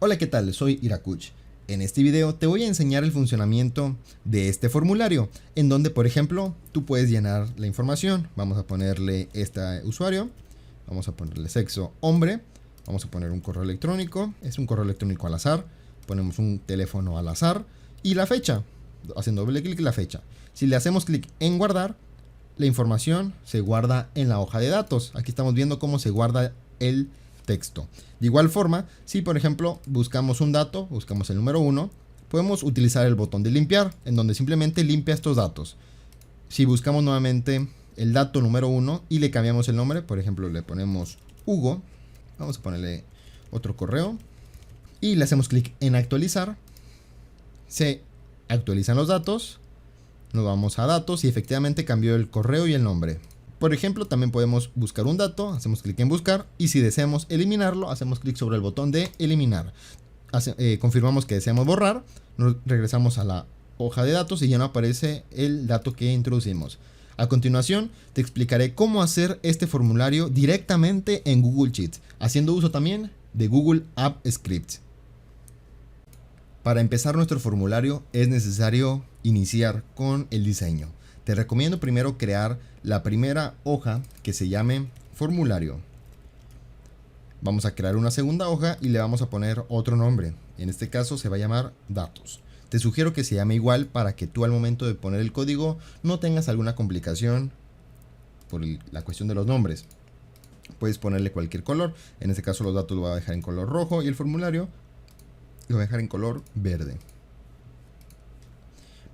Hola, ¿qué tal? Soy Irakuch. En este video te voy a enseñar el funcionamiento de este formulario, en donde, por ejemplo, tú puedes llenar la información. Vamos a ponerle este usuario, vamos a ponerle sexo hombre, vamos a poner un correo electrónico, es un correo electrónico al azar, ponemos un teléfono al azar y la fecha, haciendo doble clic la fecha. Si le hacemos clic en guardar, la información se guarda en la hoja de datos. Aquí estamos viendo cómo se guarda el texto. De igual forma, si por ejemplo buscamos un dato, buscamos el número 1, podemos utilizar el botón de limpiar, en donde simplemente limpia estos datos. Si buscamos nuevamente el dato número 1 y le cambiamos el nombre, por ejemplo le ponemos Hugo, vamos a ponerle otro correo y le hacemos clic en actualizar, se actualizan los datos, nos vamos a datos y efectivamente cambió el correo y el nombre. Por ejemplo, también podemos buscar un dato, hacemos clic en buscar y si deseamos eliminarlo, hacemos clic sobre el botón de eliminar. Confirmamos que deseamos borrar, nos regresamos a la hoja de datos y ya no aparece el dato que introducimos. A continuación, te explicaré cómo hacer este formulario directamente en Google Sheets, haciendo uso también de Google Apps Script. Para empezar nuestro formulario es necesario iniciar con el diseño. Te recomiendo primero crear la primera hoja que se llame formulario. Vamos a crear una segunda hoja y le vamos a poner otro nombre. En este caso se va a llamar datos. Te sugiero que se llame igual para que tú al momento de poner el código no tengas alguna complicación por la cuestión de los nombres. Puedes ponerle cualquier color. En este caso los datos lo voy a dejar en color rojo y el formulario lo voy a dejar en color verde.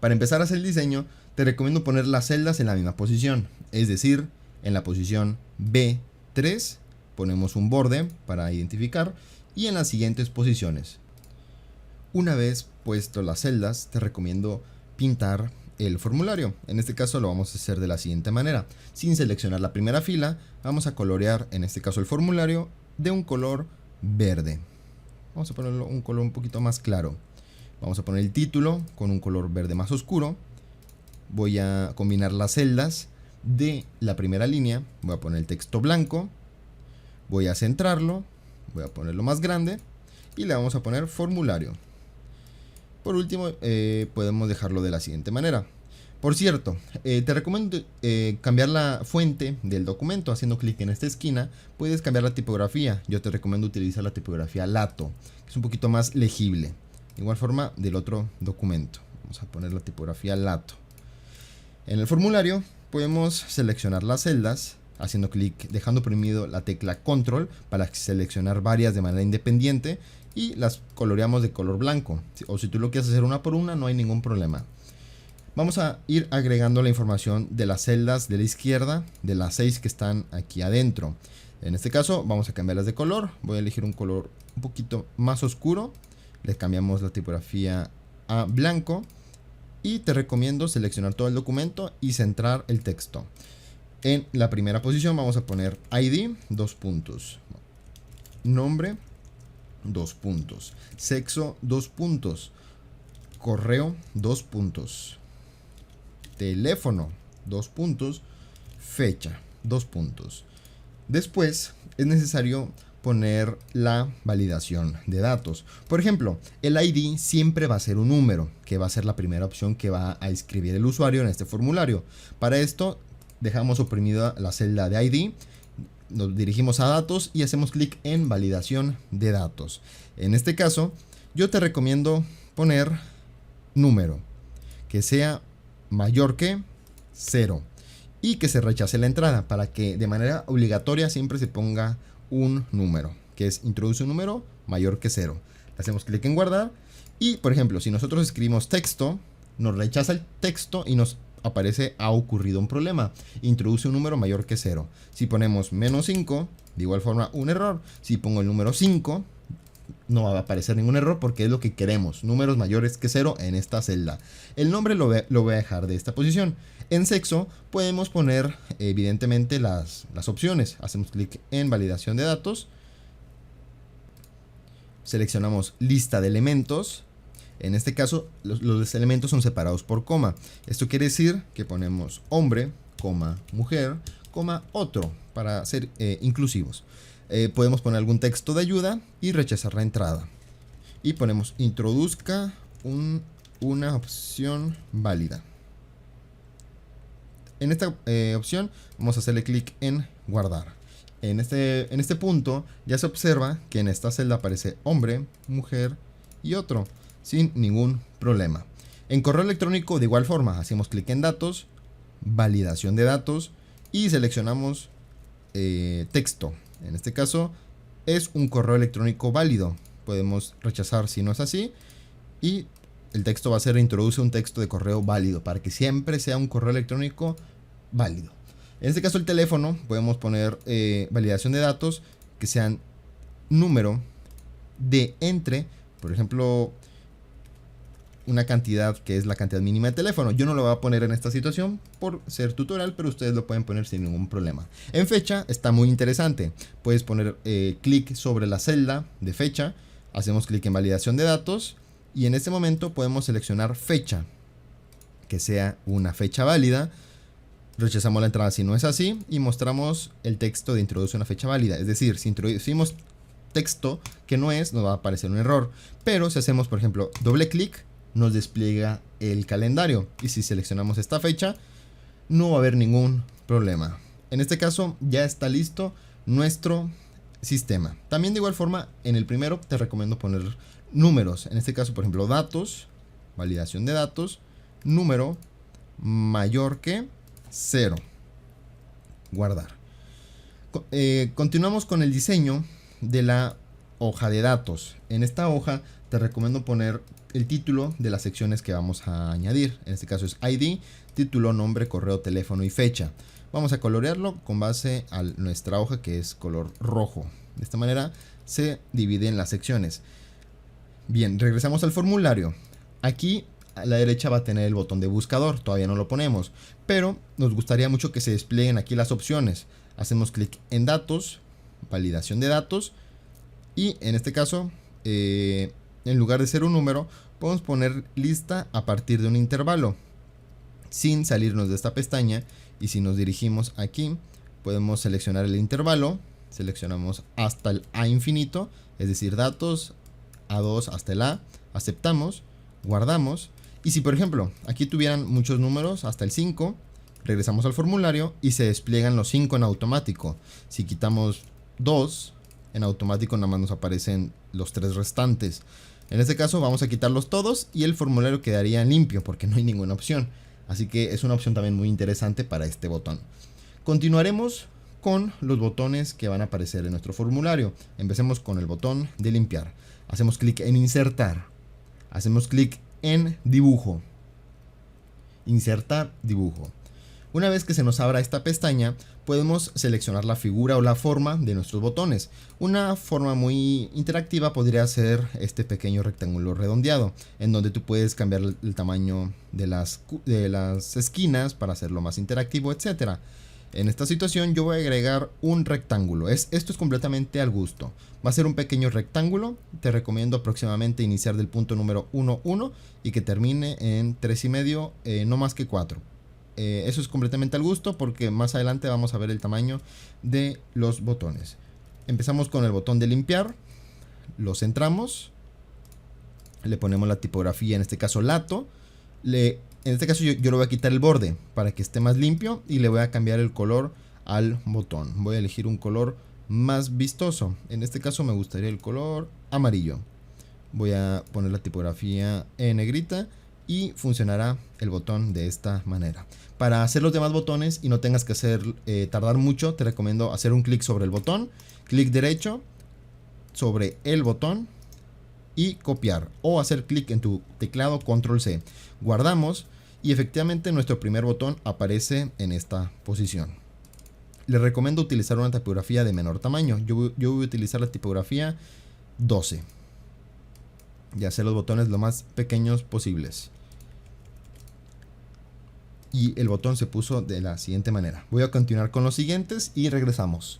Para empezar a hacer el diseño, te recomiendo poner las celdas en la misma posición, es decir, en la posición B3 ponemos un borde para identificar y en las siguientes posiciones. Una vez puesto las celdas, te recomiendo pintar el formulario. En este caso lo vamos a hacer de la siguiente manera. Sin seleccionar la primera fila, vamos a colorear en este caso el formulario de un color verde. Vamos a ponerlo un color un poquito más claro. Vamos a poner el título con un color verde más oscuro. Voy a combinar las celdas de la primera línea. Voy a poner el texto blanco. Voy a centrarlo. Voy a ponerlo más grande. Y le vamos a poner formulario. Por último, podemos dejarlo de la siguiente manera. Por cierto, te recomiendo cambiar la fuente del documento. Haciendo clic en esta esquina, puedes cambiar la tipografía. Yo te recomiendo utilizar la tipografía Lato, que es un poquito más legible. De igual forma del otro documento. Vamos a poner la tipografía Lato. En el formulario podemos seleccionar las celdas haciendo clic, dejando oprimido la tecla Control para seleccionar varias de manera independiente y las coloreamos de color blanco. O si tú lo quieres hacer una por una, no hay ningún problema. Vamos a ir agregando la información de las celdas de la izquierda, de las 6 que están aquí adentro. En este caso vamos a cambiarlas de color. Voy a elegir un color un poquito más oscuro. Le cambiamos la tipografía a blanco. Y te recomiendo seleccionar todo el documento y centrar el texto. En la primera posición vamos a poner ID, 2 puntos. Nombre, 2 puntos. Sexo, 2 puntos. Correo, 2 puntos. Teléfono, 2 puntos. Fecha, 2 puntos. Después es necesario poner la validación de datos. Por ejemplo, el ID siempre va a ser un número, que va a ser la primera opción que va a escribir el usuario en este formulario. Para esto dejamos oprimida la celda de ID, nos dirigimos a datos y hacemos clic en validación de datos. En este caso, yo te recomiendo poner número, que sea mayor que 0 y que se rechace la entrada para que de manera obligatoria siempre se ponga un número, que es introduce un número mayor que 0. Le hacemos clic en guardar y, por ejemplo, si nosotros escribimos texto, nos rechaza el texto y nos aparece ha ocurrido un problema. Introduce un número mayor que 0. Si ponemos menos 5, de igual forma un error. Si pongo el número 5, no va a aparecer ningún error porque es lo que queremos, números mayores que 0 en esta celda. El nombre lo voy a dejar de esta posición. En sexo podemos poner evidentemente las opciones. Hacemos clic en validación de datos. Seleccionamos lista de elementos. En este caso los elementos son separados por coma. Esto quiere decir que ponemos hombre, coma, mujer, coma, otro para ser inclusivos. Podemos poner algún texto de ayuda y rechazar la entrada. y ponemos introduzca una opción válida. En esta opción vamos a hacerle clic en guardar. En este punto ya se observa que en esta celda aparece hombre, mujer y otro, sin ningún problema. En correo electrónico de igual forma, hacemos clic en datos, validación de datos y seleccionamos texto. En este caso es un correo electrónico válido. Podemos rechazar si no es así y el texto va a ser introduce un texto de correo válido para que siempre sea un correo electrónico válido. En este caso el teléfono podemos poner validación de datos que sean número de entre, por ejemplo, una cantidad que es la cantidad mínima de teléfono. Yo no lo voy a poner en esta situación por ser tutorial, pero ustedes lo pueden poner sin ningún problema. En fecha está muy interesante. Puedes poner clic sobre la celda de fecha, hacemos clic en validación de datos y en este momento podemos seleccionar fecha, que sea una fecha válida. Rechazamos la entrada si no es así y mostramos el texto de introduce una fecha válida. Es decir, si introducimos texto que no es, nos va a aparecer un error. Pero si hacemos, por ejemplo, doble clic, nos despliega el calendario. Y si seleccionamos esta fecha, no va a haber ningún problema. En este caso ya está listo nuestro sistema. También de igual forma, en el primero te recomiendo poner números. En este caso, por ejemplo, datos, validación de datos, número mayor que 0. Guardar. Continuamos con el diseño de la hoja de datos. En esta hoja te recomiendo poner el título de las secciones que vamos a añadir. En este caso es ID, título, nombre, correo, teléfono y fecha. Vamos a colorearlo con base a nuestra hoja que es color rojo. De esta manera se dividen las secciones. Bien, regresamos al formulario. Aquí a la derecha va a tener el botón de buscador, todavía no lo ponemos, pero nos gustaría mucho que se desplieguen aquí las opciones. Hacemos clic en datos, validación de datos y en este caso en lugar de ser un número podemos poner lista a partir de un intervalo sin salirnos de esta pestaña y si nos dirigimos aquí podemos seleccionar el intervalo, seleccionamos hasta el A infinito, es decir datos A2 hasta el A, aceptamos, guardamos. Y si por ejemplo aquí tuvieran muchos números hasta el 5, regresamos al formulario y se despliegan los 5 en automático. Si quitamos 2, en automático nada más nos aparecen los 3 restantes. En este caso vamos a quitarlos todos y el formulario quedaría limpio porque no hay ninguna opción. Así que es una opción también muy interesante para este botón. Continuaremos con los botones que van a aparecer en nuestro formulario. Empecemos con el botón de limpiar. Hacemos clic en insertar. Hacemos clic en dibujo, insertar dibujo. Una vez que se nos abra esta pestaña podemos seleccionar la figura o la forma de nuestros botones. Una forma muy interactiva podría ser este pequeño rectángulo redondeado en donde tú puedes cambiar el tamaño de las esquinas para hacerlo más interactivo, etcétera. En esta situación yo voy a agregar un rectángulo. Esto es completamente al gusto. Va a ser un pequeño rectángulo. Te recomiendo aproximadamente iniciar del punto número 1, 1 y que termine en 3,5, no más que 4. Eso es completamente al gusto porque más adelante vamos a ver el tamaño de los botones. Empezamos con el botón de limpiar. Lo centramos. Le ponemos la tipografía, en este caso Lato. En este caso yo le voy a quitar el borde para que esté más limpio y le voy a cambiar el color al botón. Voy a elegir un color más vistoso. En este caso me gustaría el color amarillo. Voy a poner la tipografía en negrita y funcionará el botón de esta manera. Para hacer los demás botones y no tengas que tardar mucho, te recomiendo hacer un clic sobre el botón, clic derecho sobre el botón y copiar o hacer clic en tu teclado control C. Guardamos y efectivamente nuestro primer botón aparece en esta posición. Les recomiendo utilizar una tipografía de menor tamaño. Yo voy a utilizar la tipografía 12 y hacer los botones lo más pequeños posibles. Y el botón se puso de la siguiente manera. Voy a continuar con los siguientes y regresamos.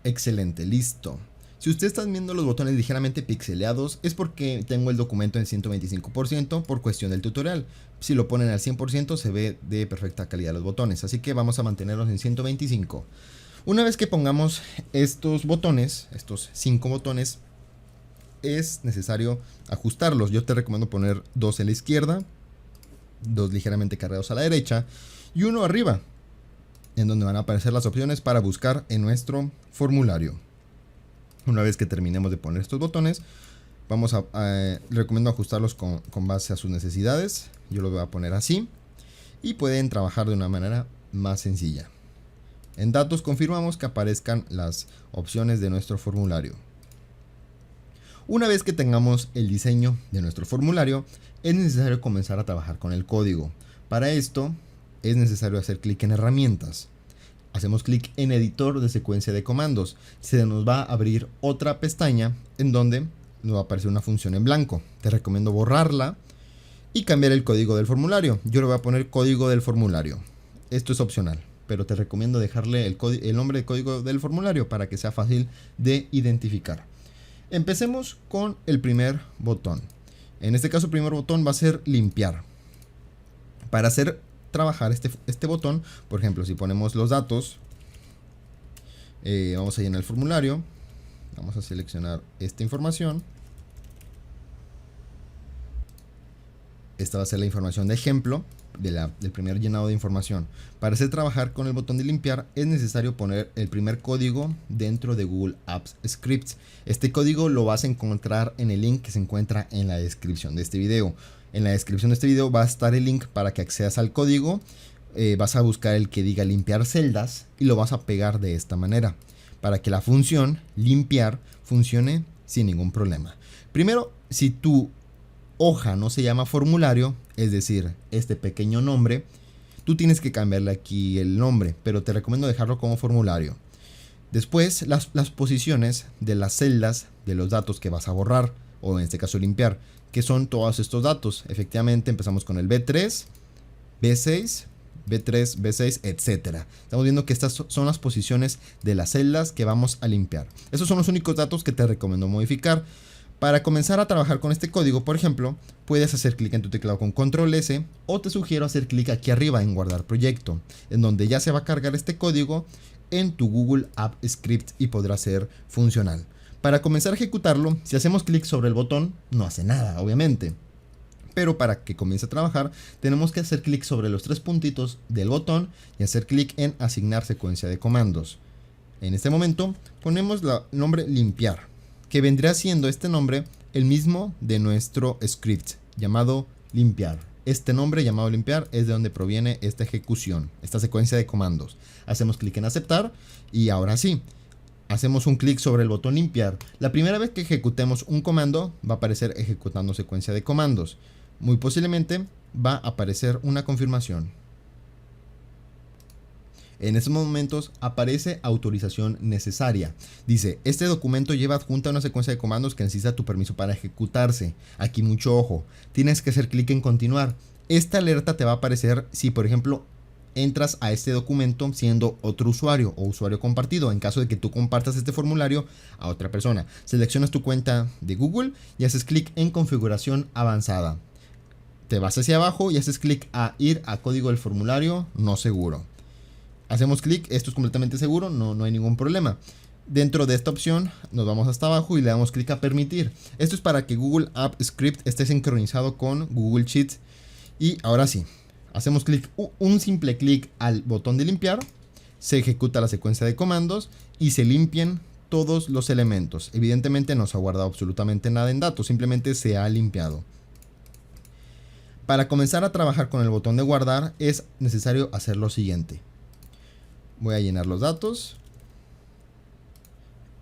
Excelente, listo. Si ustedes están viendo los botones ligeramente pixeleados es porque tengo el documento en 125% por cuestión del tutorial. Si lo ponen al 100% se ve de perfecta calidad los botones, así que vamos a mantenerlos en 125. Una vez que pongamos estos botones, estos 5 botones, es necesario ajustarlos. Yo te recomiendo poner 2 en la izquierda, 2 ligeramente cargados a la derecha y 1 arriba, en donde van a aparecer las opciones para buscar en nuestro formulario. Una vez que terminemos de poner estos botones, recomiendo ajustarlos con base a sus necesidades. Yo lo voy a poner así y pueden trabajar de una manera más sencilla. En datos confirmamos que aparezcan las opciones de nuestro formulario. Una vez que tengamos el diseño de nuestro formulario, es necesario comenzar a trabajar con el código. Para esto es necesario hacer clic en herramientas. Hacemos clic en editor de secuencia de comandos. Se nos va a abrir otra pestaña en donde nos va a aparecer una función en blanco. Te recomiendo borrarla y cambiar el código del formulario. Yo le voy a poner código del formulario. Esto es opcional, pero te recomiendo dejarle el nombre de código del formulario para que sea fácil de identificar. Empecemos con el primer botón. En este caso el primer botón va a ser limpiar. Para hacer trabajar este botón, por ejemplo, si ponemos los datos, vamos a llenar el formulario, vamos a seleccionar esta información. Esta va a ser la información de ejemplo del primer llenado de información. Para hacer trabajar con el botón de limpiar es necesario poner el primer código dentro de Google Apps Scripts. Este código lo vas a encontrar en el link que se encuentra en la descripción de este video. En la descripción de este video va a estar el link para que accedas al código. Vas a buscar el que diga limpiar celdas y lo vas a pegar de esta manera para que la función limpiar funcione sin ningún problema. Primero, si tu hoja no se llama formulario, es decir, este pequeño nombre, tú tienes que cambiarle aquí el nombre, pero te recomiendo dejarlo como formulario. Después, las posiciones de las celdas de los datos que vas a borrar, o en este caso limpiar, que son todos estos datos. Efectivamente, empezamos con el B3, B6, B3, B6, etc. Estamos viendo que estas son las posiciones de las celdas que vamos a limpiar. Esos son los únicos datos que te recomiendo modificar. Para comenzar a trabajar con este código, por ejemplo, puedes hacer clic en tu teclado con Control S o te sugiero hacer clic aquí arriba en guardar proyecto, en donde ya se va a cargar este código en tu Google Apps Script y podrá ser funcional. Para comenzar a ejecutarlo, si hacemos clic sobre el botón, no hace nada, obviamente. Pero para que comience a trabajar, tenemos que hacer clic sobre los 3 puntitos del botón y hacer clic en asignar secuencia de comandos. En este momento, ponemos el nombre limpiar, que vendría siendo este nombre el mismo de nuestro script llamado limpiar. Este nombre llamado limpiar es de donde proviene esta ejecución, esta secuencia de comandos. Hacemos clic en aceptar y ahora sí, hacemos un clic sobre el botón limpiar. La primera vez que ejecutemos un comando va a aparecer ejecutando secuencia de comandos. Muy posiblemente va a aparecer una confirmación. En estos momentos aparece autorización necesaria. Dice, este documento lleva adjunta una secuencia de comandos que necesita tu permiso para ejecutarse. Aquí mucho ojo, tienes que hacer clic en continuar. Esta alerta te va a aparecer si, por ejemplo, entras a este documento siendo otro usuario o usuario compartido, en caso de que tú compartas este formulario a otra persona. Seleccionas tu cuenta de Google y haces clic en configuración avanzada. Te vas hacia abajo y haces clic a ir a código del formulario no seguro. Hacemos clic, esto es completamente seguro, no hay ningún problema. Dentro de esta opción nos vamos hasta abajo y le damos clic a permitir. Esto es para que Google Apps Script esté sincronizado con Google Sheets. Y ahora sí, hacemos clic, un simple clic al botón de limpiar, se ejecuta la secuencia de comandos y se limpian todos los elementos. Evidentemente no se ha guardado absolutamente nada en datos, simplemente se ha limpiado. Para comenzar a trabajar con el botón de guardar es necesario hacer lo siguiente. Voy a llenar los datos.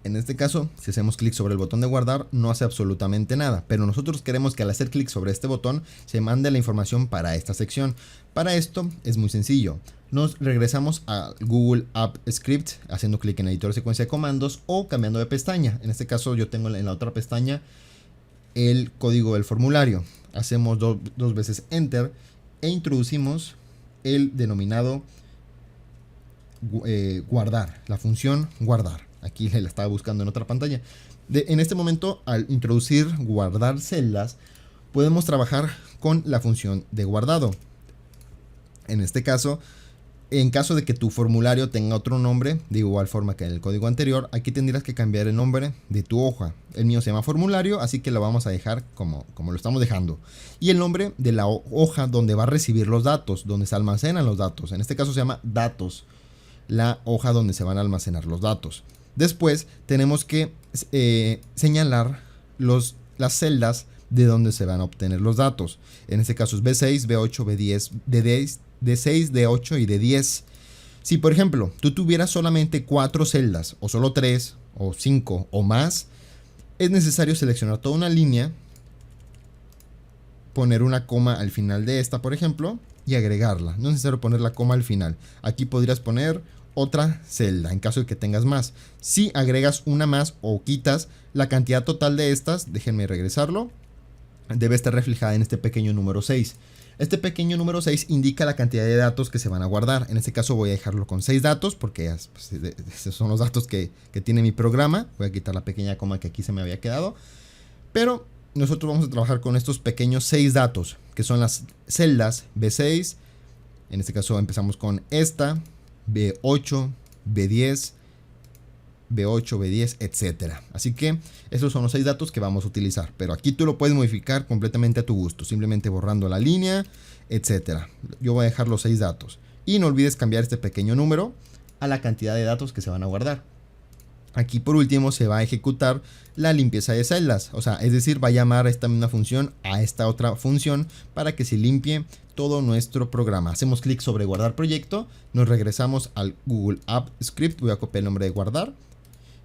En este caso, si hacemos clic sobre el botón de guardar, no hace absolutamente nada. Pero nosotros queremos que al hacer clic sobre este botón, se mande la información para esta sección. Para esto es muy sencillo. Nos regresamos a Google Apps Script, haciendo clic en editor de secuencia de comandos o cambiando de pestaña. En este caso yo tengo en la otra pestaña el código del formulario. Hacemos dos veces Enter e introducimos el denominado guardar, la función guardar. Aquí la estaba buscando en otra pantalla. En este momento, al introducir guardar celdas, podemos trabajar con la función de guardado. En este caso, En caso de que tu formulario tenga otro nombre, de igual forma que en el código anterior, aquí tendrás que cambiar el nombre de tu hoja. El mío se llama formulario, así que lo vamos a dejar como lo estamos dejando. Y el nombre de la hoja donde va a recibir los datos, donde se almacenan los datos. En este caso se llama datos, la hoja donde se van a almacenar los datos. Después tenemos que señalar las celdas de donde se van a obtener los datos. En este caso es B6, B8, B10, D6, D8 y D10. Si por ejemplo tú tuvieras solamente 4 celdas, o solo 3, o 5 o más, es necesario seleccionar toda una línea, poner una coma al final de esta, por ejemplo, y agregarla. No es necesario poner la coma al final. Aquí podrías poner otra celda en caso de que tengas más. Si agregas una más o quitas, la cantidad total de estas, déjenme regresarlo, debe estar reflejada en este pequeño número 6. Este pequeño número 6 indica la cantidad de datos que se van a guardar. En este caso voy a dejarlo con 6 datos porque pues, esos son los datos que tiene mi programa. Voy a quitar la pequeña coma que aquí se me había quedado. Pero nosotros vamos a trabajar con estos pequeños 6 datos, que son las celdas B6. En este caso empezamos con esta, B8, B10, B8, B10, etcétera. Así que esos son los 6 datos que vamos a utilizar. Pero aquí tú lo puedes modificar completamente a tu gusto, simplemente borrando la línea, etcétera. Yo voy a dejar los 6 datos. Y no olvides cambiar este pequeño número a la cantidad de datos que se van a guardar. Aquí por último se va a ejecutar la limpieza de celdas. O sea, es decir, va a llamar a esta misma función a esta otra función para que se limpie todo nuestro programa. Hacemos clic sobre guardar proyecto, nos regresamos al Google App Script, voy a copiar el nombre de guardar.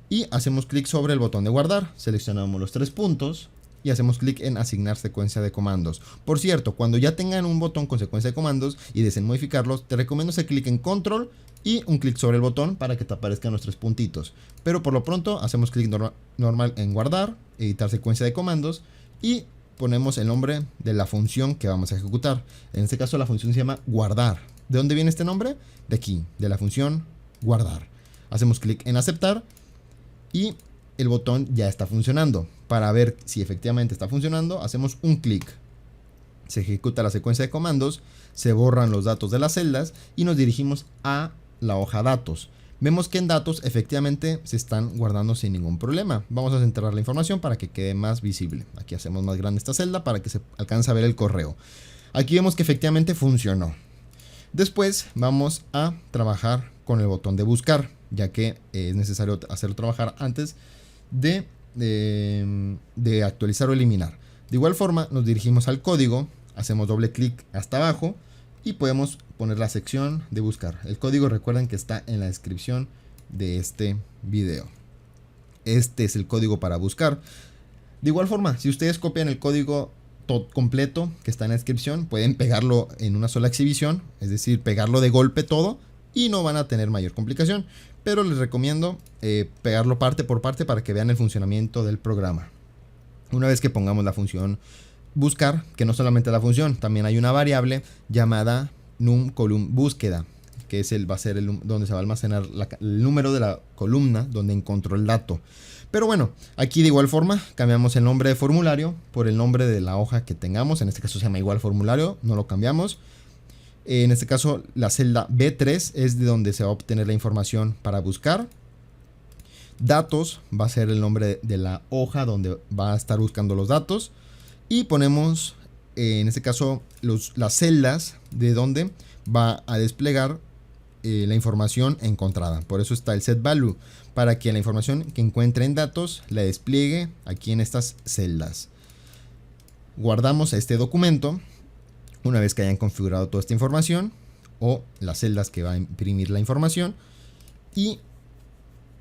Y hacemos clic sobre el botón de guardar, seleccionamos los 3 puntos y hacemos clic en asignar secuencia de comandos. Por cierto, cuando ya tengan un botón con secuencia de comandos y deseen modificarlos, te recomiendo hacer clic en control y un clic sobre el botón para que te aparezcan los 3 puntitos. Pero por lo pronto hacemos clic normal en guardar, editar secuencia de comandos y ponemos el nombre de la función que vamos a ejecutar. En este caso la función se llama guardar. ¿De dónde viene este nombre? De aquí, de la función guardar. Hacemos clic en aceptar. Y el botón ya está funcionando. Para ver si efectivamente está funcionando, hacemos un clic. Se ejecuta la secuencia de comandos, se borran los datos de las celdas y nos dirigimos a la hoja datos. Vemos que en datos efectivamente se están guardando sin ningún problema. Vamos a centrar la información para que quede más visible. Aquí hacemos más grande esta celda para que se alcance a ver el correo. Aquí vemos que efectivamente funcionó. Después vamos a trabajar con el botón de buscar, ya que es necesario hacerlo trabajar antes de actualizar o eliminar. De igual forma nos dirigimos al código, hacemos doble clic hasta abajo y podemos poner la sección de buscar. El código recuerden que está en la descripción de este video. Este es el código para buscar. De igual forma, si ustedes copian el código completo que está en la descripción, pueden pegarlo en una sola exhibición, es decir, pegarlo de golpe todo y no van a tener mayor complicación. Pero les recomiendo pegarlo parte por parte para que vean el funcionamiento del programa. Una vez que pongamos la función buscar, que no solamente la función, también hay una variable llamada num_column búsqueda, que va a ser donde se va a almacenar el número de la columna donde encontró el dato. Pero bueno, aquí de igual forma cambiamos el nombre de formulario por el nombre de la hoja que tengamos. En este caso se llama igual formulario, no lo cambiamos. En este caso la celda B3 es de donde se va a obtener la información para buscar. Datos va a ser el nombre de la hoja donde va a estar buscando los datos. Y ponemos en este caso las celdas de donde va a desplegar la información encontrada. Por eso está el setValue, para que la información que encuentre en datos la despliegue aquí en estas celdas. Guardamos este documento una vez que hayan configurado toda esta información o las celdas que va a imprimir la información y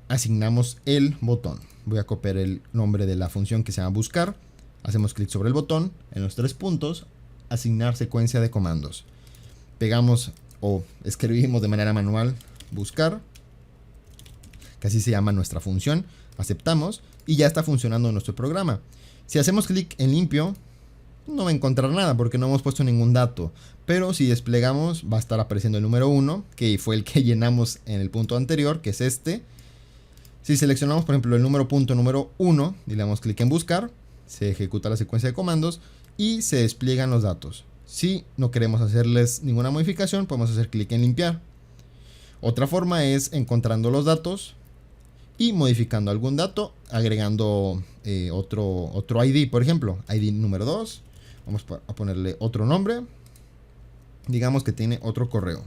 asignamos el botón. Voy a copiar el nombre de la función que se llama buscar. Hacemos clic sobre el botón en los 3 puntos, asignar secuencia de comandos. Pegamos o escribimos de manera manual buscar, que así se llama nuestra función. Aceptamos y ya está funcionando nuestro programa. Si hacemos clic en limpio, no va a encontrar nada porque no hemos puesto ningún dato. Pero si desplegamos va a estar apareciendo el número 1, que fue el que llenamos en el punto anterior, que es este. Si seleccionamos por ejemplo el número 1 y le damos clic en buscar, se ejecuta la secuencia de comandos y se despliegan los datos. Si no queremos hacerles ninguna modificación, podemos hacer clic en limpiar. Otra forma es encontrando los datos y modificando algún dato, agregando otro ID, por ejemplo, ID número 2. Vamos a ponerle otro nombre. Digamos que tiene otro correo.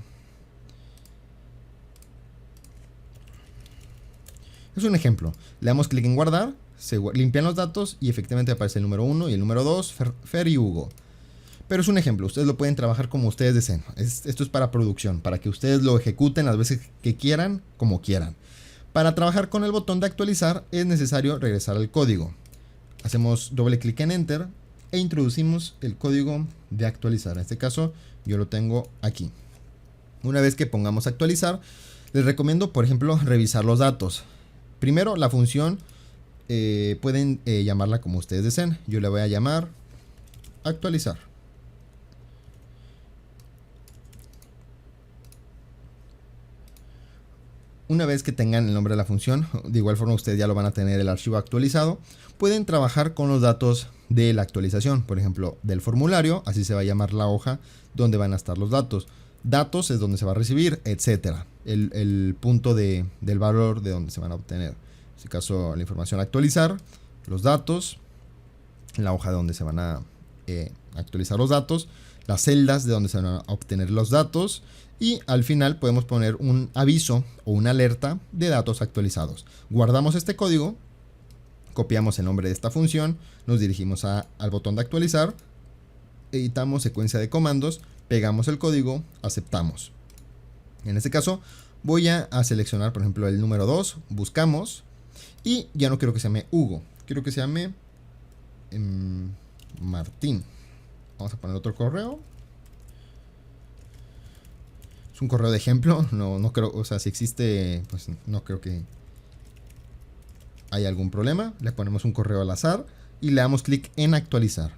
Es un ejemplo. Le damos clic en guardar, se limpian los datos y efectivamente aparece el número 1 y el número 2, Fer y Hugo. Pero es un ejemplo, ustedes lo pueden trabajar como ustedes deseen. Esto es para producción, para que ustedes lo ejecuten las veces que quieran, como quieran. Para trabajar con el botón de actualizar es necesario regresar al código. Hacemos doble clic en Enter e introducimos el código de actualizar. En este caso yo lo tengo aquí. Una vez que pongamos actualizar, les recomiendo, por ejemplo, revisar los datos. Primero, la función pueden llamarla como ustedes deseen. Yo le voy a llamar actualizar. Una vez que tengan el nombre de la función, de igual forma ustedes ya lo van a tener el archivo actualizado, pueden trabajar con los datos de la actualización, por ejemplo, del formulario, así se va a llamar la hoja donde van a estar los datos. Datos es donde se va a recibir, etcétera. El punto del valor de donde se van a obtener. En este caso, la información a actualizar, los datos, la hoja de donde se van a actualizar los datos, las celdas de donde se van a obtener los datos. Y al final podemos poner un aviso o una alerta de datos actualizados. Guardamos este código, copiamos el nombre de esta función, nos dirigimos al botón de actualizar, editamos secuencia de comandos, pegamos el código, aceptamos. En este caso voy a seleccionar, por ejemplo, el número 2, buscamos y ya no quiero que se llame Hugo, quiero que se llame Martín. Vamos a poner otro correo. Es un correo de ejemplo, no creo, o sea, si existe, pues no creo que haya algún problema. Le ponemos un correo al azar y le damos clic en actualizar.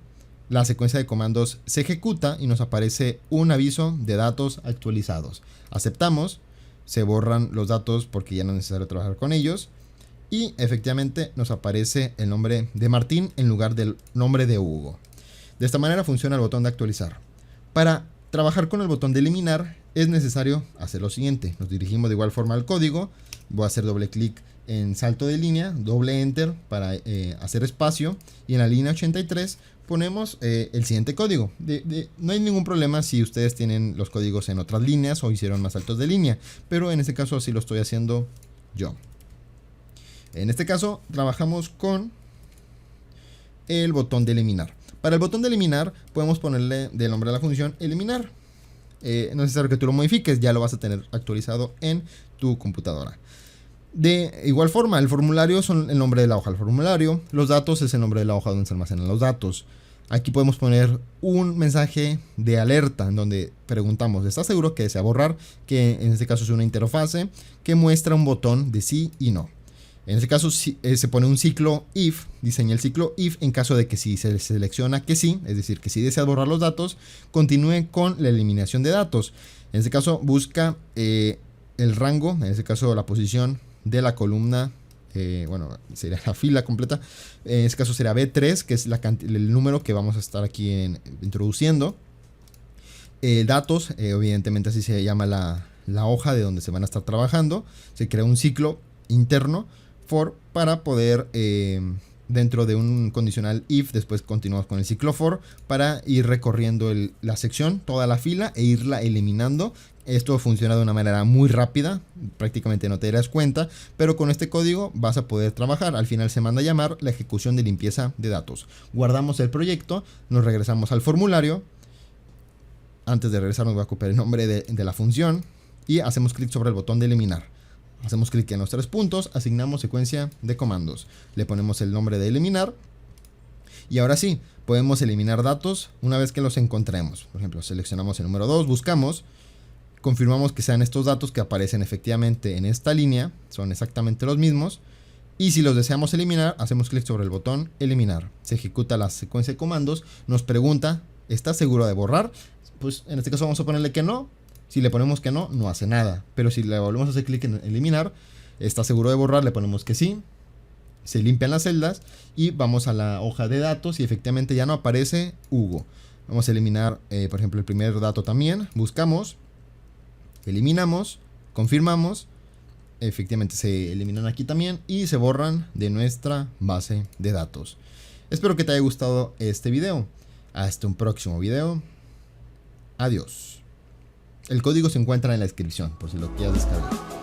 La secuencia de comandos se ejecuta y nos aparece un aviso de datos actualizados. Aceptamos, se borran los datos porque ya no es necesario trabajar con ellos. Y efectivamente nos aparece el nombre de Martín en lugar del nombre de Hugo. De esta manera funciona el botón de actualizar. Para trabajar con el botón de eliminar es necesario hacer lo siguiente. Nos dirigimos de igual forma al código. Voy a hacer doble clic en salto de línea, doble enter para hacer espacio. Y en la línea 83 ponemos el siguiente código. No hay ningún problema si ustedes tienen los códigos en otras líneas o hicieron más saltos de línea. Pero en este caso así lo estoy haciendo yo. En este caso trabajamos con el botón de eliminar. Para el botón de eliminar podemos ponerle de nombre a la función eliminar. No es necesario que tú lo modifiques, ya lo vas a tener actualizado en tu computadora. De igual forma, el formulario son el nombre de la hoja del formulario, los datos es el nombre de la hoja donde se almacenan los datos. Aquí podemos poner un mensaje de alerta en donde preguntamos, ¿estás seguro que desea borrar? Que en este caso es una interfase que muestra un botón de sí y no. En este caso se pone un ciclo if, diseña el ciclo if en caso de que si se selecciona que sí, es decir, que si deseas borrar los datos, continúe con la eliminación de datos. En este caso busca el rango, en este caso la posición de la columna, bueno, sería la fila completa. En este caso será B3, que es el número que vamos a estar aquí introduciendo. Datos, evidentemente así se llama la hoja de donde se van a estar trabajando. Se crea un ciclo interno for para poder dentro de un condicional if, después continuamos con el ciclo for para ir recorriendo la sección, toda la fila e irla eliminando. Esto funciona de una manera muy rápida, prácticamente no te darás cuenta, pero con este código vas a poder trabajar. Al final se manda a llamar la ejecución de limpieza de datos. Guardamos el proyecto, nos regresamos al formulario. Antes de regresar nos va a copiar el nombre de la función y hacemos clic sobre el botón de eliminar. Hacemos clic en los 3 puntos, asignamos secuencia de comandos. Le ponemos el nombre de eliminar. Y ahora sí, podemos eliminar datos una vez que los encontremos. Por ejemplo, seleccionamos el número 2, buscamos. Confirmamos que sean estos datos que aparecen efectivamente en esta línea. Son exactamente los mismos. Y si los deseamos eliminar, hacemos clic sobre el botón eliminar. Se ejecuta la secuencia de comandos. Nos pregunta, ¿estás seguro de borrar? Pues en este caso vamos a ponerle que no. Si le ponemos que no, no hace nada. Pero si le volvemos a hacer clic en eliminar, está seguro de borrar, le ponemos que sí. Se limpian las celdas y vamos a la hoja de datos y efectivamente ya no aparece Hugo. Vamos a eliminar, por ejemplo, el primer dato también. Buscamos, eliminamos, Confirmamos. Efectivamente se eliminan aquí también y se borran de nuestra base de datos. Espero que te haya gustado este video. Hasta un próximo video. Adiós. El código se encuentra en la descripción por si lo quieres descargar.